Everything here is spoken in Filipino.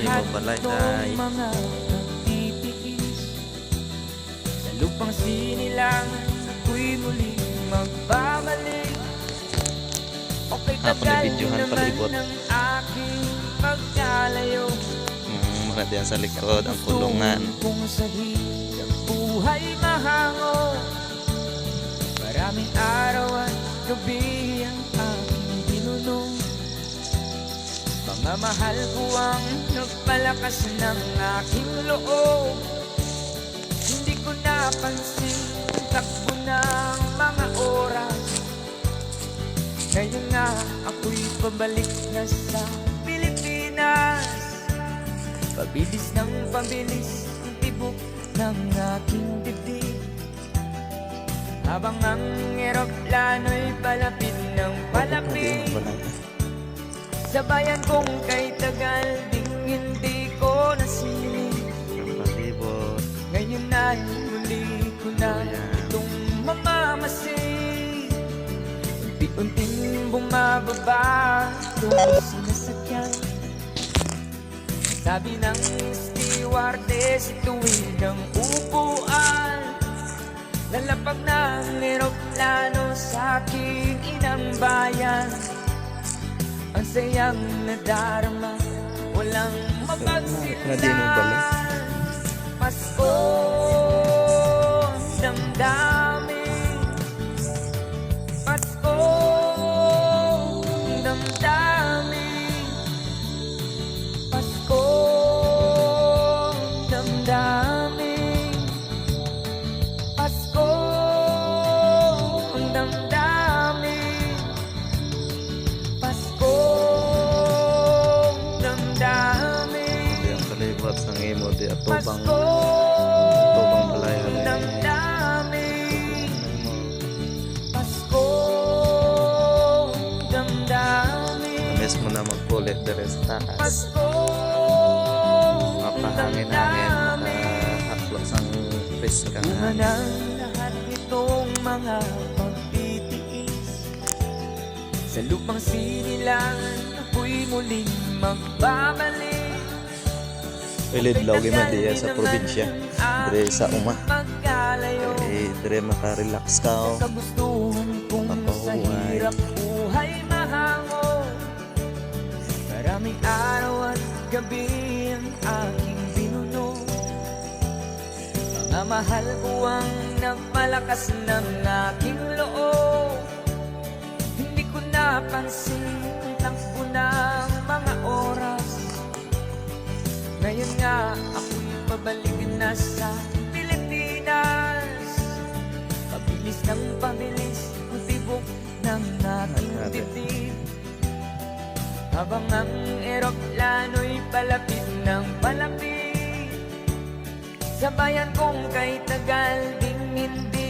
lahat balay, ng day. mga nagtitiis sa lupang sinilangan, ako'y muling magbabalik. Okay, tagal Panibidyohan naman palibot. ng aking pagkalayo. Mga diyan sa likod ang kulungan. Kung sa hirap buhay mahango, maraming araw at gabi ang aking binunong. Pamamahal ko ang nagpalakas ng aking loob. Hindi ko napansin ang takbo ng mga oras. Ngayon nga ako'y pabalik na sa Pilipinas. Pabilis ng pabilis ang tibok ng aking dibdib, habang ang eroplano'y palapit ng palapit sa bayan kong kay tagal ding hindi ko nasilip. Palibot. Ngayon ay muli ko na itong mamamasid. Unti-unting bumababa itong sinasakyan. Sabi ng stewardess, tuwid ang upuan. Lalapag ng eroplano sa aking inang bayan. Ang sayang nadarama, walang mapagsilan. Pasko, damdamin. Pasko, damdamin. Pasko, damdamin. Pasko, damdamin. Pasko, damdamin. Diyan palibot sa imo di atubang Pasko, balay. damdamin. Pasko, damdamin. Miss mo na magpulit dire sa taas. Pasko, Mapahangin-hangin, makahaklot sang friskang bunga hangin. ng lahat nitong mga pagtitiis sa lupang sinilangan, ako'y muling magbabalik. Ilidlaw gyud diya sa probinsya, dire sa uma. Pagkalayo, Dire maka-relax ka. kagustuhan kong sa Papahuway. hirap buhay mahango. Maraming araw at gabi ang aking binuno. Mga mahal ko ang nagpalakas ng aking loob. Hindi ko napansin ang takbo ng mga oras. Ngayon nga ako'y pabalik na sa Pilipinas. Pabilis ng pabilis ang tibok ng aking dibdib, habang ang eroplano'y palapit ng palapit sa bayan kong kay tagal ding hindi